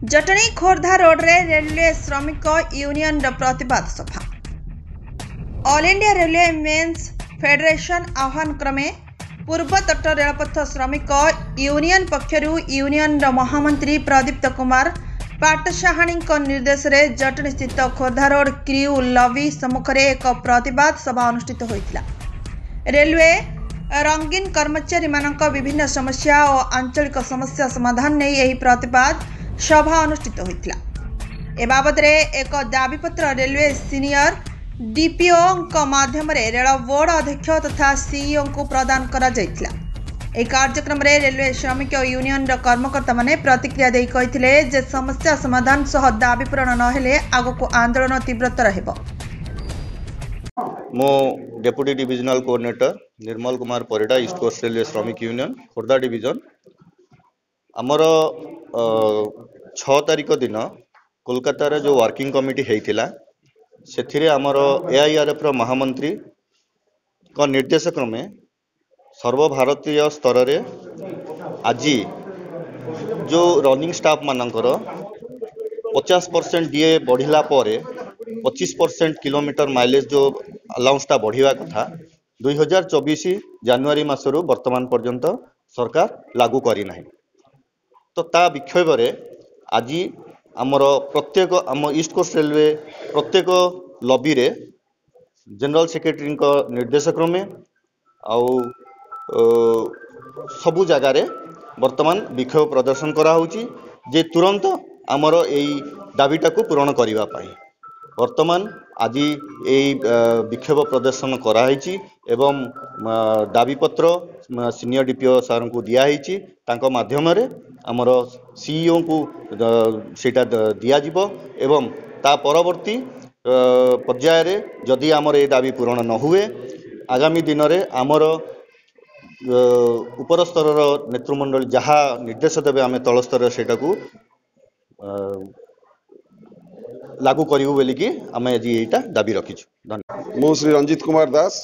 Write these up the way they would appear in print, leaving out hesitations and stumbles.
Jatni Khordha road रे railway श्रमिक union प्रतिवाद सभा। All India railway men's federation आह्वान क्रमे पूर्व तट रेलपथ श्रमिक यूनियन पक्षरु यूनियन महामंत्री प्रदीप्त कुमार पाटसाहाणी निर्देश रे जटणी स्थित खोर्धा रोड क्रियू लॉबी सम्मुख रे एक प्रतिवाद सभा अनुष्ठित होइतिला। रेलवे रंगीन कर्मचारी मानक विभिन्न समस्या और आंचलिक समस्या समाधान नहीं यही प्रतिवाद सभा अनुष्ठित होइतिला। ए बाबद रे एक दाबीपत्र रेलवे सीनियर डीपीओ माध्यम रे रेल बोर्ड अध्यक्ष तथा सीईओ को प्रदान करा जायतिला। ए कार्यक्रम रे रेलवे श्रमिक यूनियन कर्मकर्ता माने प्रतिक्रिया देई कहिथिले जे समस्या समाधान सह दाबी पूरण न हेले आगको आंदोलन तीव्रतर हेबो। मो deputy divisional coordinator Nirmal Kumar Parida East Coast Railway श्रमिक यूनियन खोर्धा डिविजन आमर 6 तारिख दिन कोलकाता जो वर्किंग कमिटी होता से आमर एआईआरएफ महामंत्री का निर्देश क्रमे सर्वभारतीय स्तर रे आज जो रनिंग स्टाफ मानकर 50% डीए बढ़िला 25% किलोमीटर माइलेज जो अलाउंसटा बढ़िया कथा 2024 जनवरी मासरू वर्तमान पर्यंत सरकार लागू करी नाही। तो ता विक्षेप रे आज आमर प्रत्येक आम ईस्ट कोस्ट रेलवे प्रत्येक लॉबी रे जनरल सेक्रेटरी निर्देश क्रमे आउ सबु जगार वर्तमान विक्षोभ प्रदर्शन करा होची जे तुरंत आमर यही दाबीटा को पूरण करने पाई वर्तमान आज यही विक्षोभ प्रदर्शन कराई एवं दाबीपत्र सीनियर डीपीओ सार को दिखाई तांको माध्यम रे आमर सीईओ को सेटा दियाजिबो एवं ता परवर्ती पर्याय रे जदि आमर ए दाबी पूरण न हुए आगामी दिन रे आमर उपर स्तर नेतृमंडल जहाँ निर्देश देवे आम तल स्तर से लागू करूँ बोलिकी आम आज यहाँ दाबी रखीचु। धन्यवाद। मु Shri Ranjit Kumar Das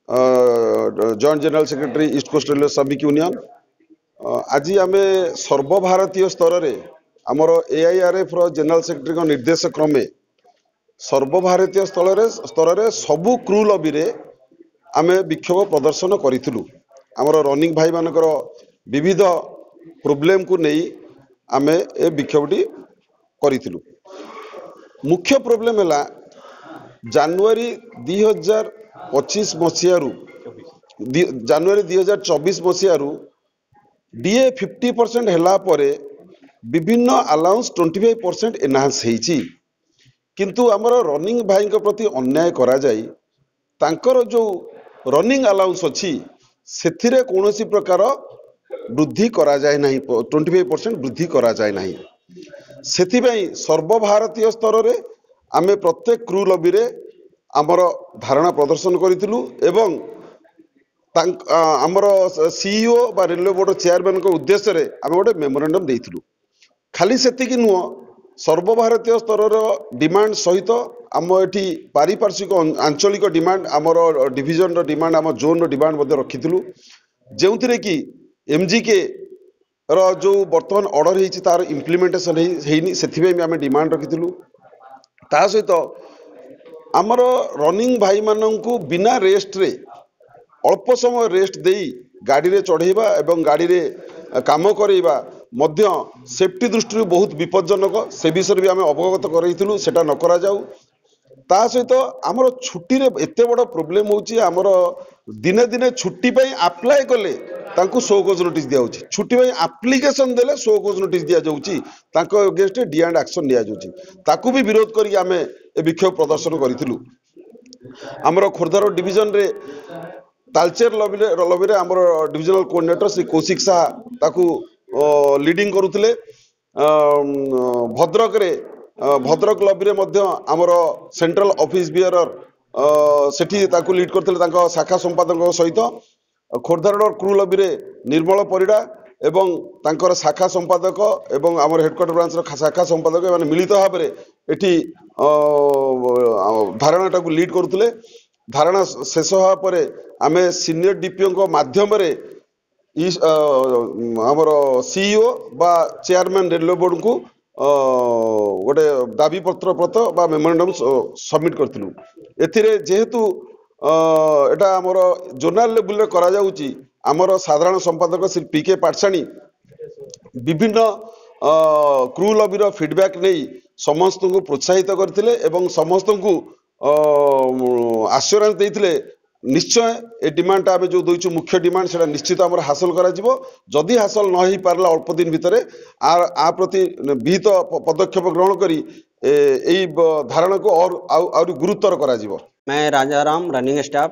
joint general secretary East Coast Railway श्रमिक यूनियन आज आम सर्वभारतीय स्तर रे आमर एआईआरएफ जनरल सेक्रेटरी निर्देश क्रमे सर्वभारतीय स्तर रे सबु क्रू लॉबी रे आमे विक्षोभ प्रदर्शन करिथिलु। आमर रनिंग भाई मानकर विविध प्रोब्लेम को नहीं आमे ए विक्षोभटी करिथिलु। मुख्य प्रोब्लेम है जनवरी 2025 मसीहारू जनवरी 2024 मसीहारू डीए 50% हैला परे विभिन्न अलाउंस 25% एनहांस हेची किंतु आमर रनिंग भाई प्रति अन्याय करा जाई तांकर जो रनिंग अलाउंस अच्छी से कौनसी प्रकार वृद्धि करा जाए नहीं 25% वृद्धि करा जाए नहीं। सेथिबाई सर्वभारतीय स्तर रे आमे प्रत्येक क्रू लॉबी रे आमर धारणा प्रदर्शन करिथिलु एवं आमर सीईओ बा रेलवे बोर्ड चेयरमैन को उद्देश्य रे आमे गोटे मेमोरेंडम देइथिलु। खाली सेतिकी नुह सर्वभारतीय स्तर डिमांड सहित आम एटी पारिपार्श्विक आंचलिक डिमांड आमर डिविजन डिमांड आम जोन डिमांड रखी जो कि एमजीके जो बर्तमान ऑर्डर होती तार इम्प्लीमेंटेशन होनी से आम डिमांड रखी ता सहित आमर रनिंग भाई मानू बिना रेस्ट रे अल्प समय रेस्ट दे गाड़ी रे चढ़ेबा एवं गाड़ी रे काम करवा मध्य सेफ्टी दृष्टि बहुत विपज्जनक से विषय भी आम अवगत करूँ सेटा न करा जाऊ। ता सहित आमर छुट्टी रे एते बड़ प्रोब्लेम होची आमर दिने दिने छुट्टी पे अप्लाई कले तांको 100 गज नोटिस दिया होची छुट्टी पे एप्लिकेशन देले 100 गज नोटिस दिया जाउची तांको अगेंस्ट डी एंड एक्शन लिया जाउची ताकू भी विरोध करी आमे ए विक्षोभ प्रदर्शन करिथिलु। आमर खोर्धा रोड डिवीजन रे तालचेर लॉबी रे आमर डिविजनल कोऑर्डिनेटर श्री कौशिक शाह ताकू लीडिंग करुथिले। भद्रक रे भद्रक लॉबी रे मध्य आमर सेंट्रल ऑफिस बियरर सेठी ताकू लीड करथिले तांको शाखा संपादक सहित। खोर्धा रोड क्रू लॉबी रे निर्मल परिडा एवं तांकर शाखा संपादक एवं आमर हेडक्वार्टर ब्रांच रो शाखा संपादक माने मिलित भाव रे एठी धारणाटा को लीड करुथिले। धारणा शेष होगा परे आमे सीनियर डीपीओ को माध्यम रे आमर सीईओ बा चेयरमैन रेलवे बोर्ड को गोटे दाबी पत्र पत्र बा मेमोरेंडम सबमिट करथिलु। एथिरे जेहेतु एटा हमर जोनाल लेवल रे करा जाउची, हमर साधारण संपादक श्री पीके पाटसाणी विभिन्न क्रू लॉबीर फीडबैक नहीं समस्त को प्रोत्साहित करथिले एवं समस्त को आश्योरेंस देथिले निश्चय ए डिमांड आमे जो दोइछु मुख्य डिमांड सेटा निश्चित हमर हासिल करा जिवो। जदि हासिल न ही पारला अल्प दिन भितरे आ प्रति विहित पदक्षेप ग्रहण करी एई धारणा को और गुरुतर करा जिवो। मैं राजाराम, रनिंग स्टाफ।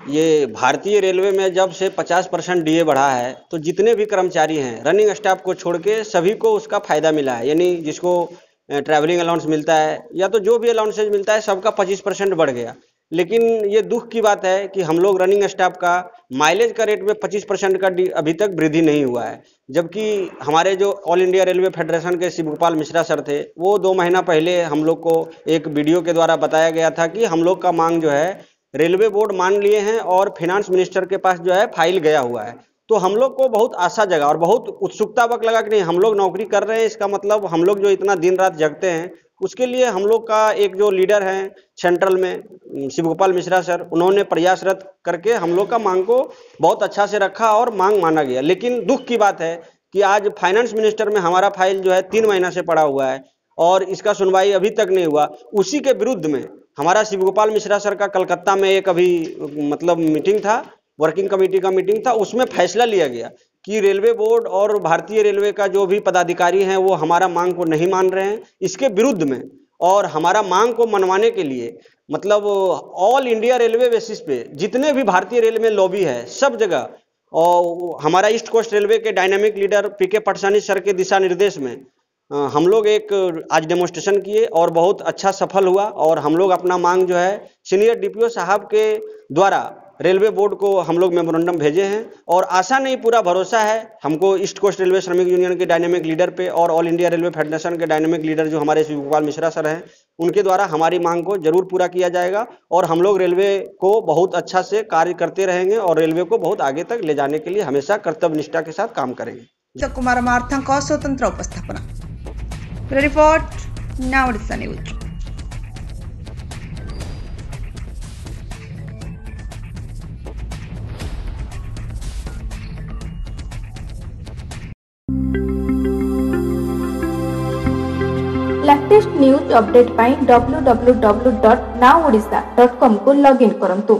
ये भारतीय रेलवे में जब से 50% डीए बढ़ा है तो जितने भी कर्मचारी हैं रनिंग स्टाफ को छोड़ के सभी को उसका फ़ायदा मिला है। यानी जिसको ट्रैवलिंग अलाउंस मिलता है या तो जो भी अलाउंसेज मिलता है सबका 25% बढ़ गया। लेकिन ये दुख की बात है कि हम लोग रनिंग स्टाफ का माइलेज का रेट में 25% का अभी तक वृद्धि नहीं हुआ है। जबकि हमारे जो ऑल इंडिया रेलवे फेडरेशन के शिव गोपाल मिश्रा सर थे, वो 2 महीना पहले हम लोग को एक वीडियो के द्वारा बताया गया था कि हम लोग का मांग जो है रेलवे बोर्ड मान लिए हैं और फिनांस मिनिस्टर के पास जो है फाइल गया हुआ है। तो हम लोग को बहुत आशा जगा और बहुत उत्सुकता वक्त लगा कि नहीं, हम लोग नौकरी कर रहे हैं, इसका मतलब हम लोग जो इतना दिन रात जगते हैं उसके लिए हम लोग का एक जो लीडर हैं सेंट्रल में शिव गोपाल मिश्रा सर, उन्होंने प्रयासरत करके हम लोग का मांग को बहुत अच्छा से रखा और मांग माना गया। लेकिन दुख की बात है कि आज फाइनेंस मिनिस्टर में हमारा फाइल जो है 3 महीना से पड़ा हुआ है और इसका सुनवाई अभी तक नहीं हुआ। उसी के विरुद्ध में हमारा शिव गोपाल मिश्रा सर का कलकत्ता में एक अभी मतलब मीटिंग था, वर्किंग कमेटी का मीटिंग था, उसमें फैसला लिया गया कि रेलवे बोर्ड और भारतीय रेलवे का जो भी पदाधिकारी हैं वो हमारा मांग को नहीं मान रहे हैं। इसके विरुद्ध में और हमारा मांग को मनवाने के लिए मतलब ऑल इंडिया रेलवे बेसिस पे जितने भी भारतीय रेलवे में लॉबी है सब जगह, और हमारा ईस्ट कोस्ट रेलवे के डायनामिक लीडर पीके पाटसाणी सर के दिशा निर्देश में हम लोग एक आज डेमोन्स्ट्रेशन किए और बहुत अच्छा सफल हुआ। और हम लोग अपना मांग जो है सीनियर डीपीओ साहब के द्वारा रेलवे बोर्ड को हम लोग मेमोरेंडम भेजे हैं और आशा नहीं पूरा भरोसा है हमको ईस्ट कोस्ट रेलवे श्रमिक यूनियन के डायनेमिक लीडर पे और ऑल इंडिया रेलवे फेडरेशन के डायनेमिक लीडर जो हमारे शिव गोपाल मिश्रा सर हैं उनके द्वारा हमारी मांग को जरूर पूरा किया जाएगा। और हम लोग रेलवे को बहुत अच्छा से कार्य करते रहेंगे और रेलवे को बहुत आगे तक ले जाने के लिए हमेशा कर्तव्य निष्ठा के साथ काम करेंगे। कुमार मार्थांक स्वतंत्र उपस्थापना। Report now Odisha news. Latest news update पाई www.nowodisha.com को लॉगिन करंतु।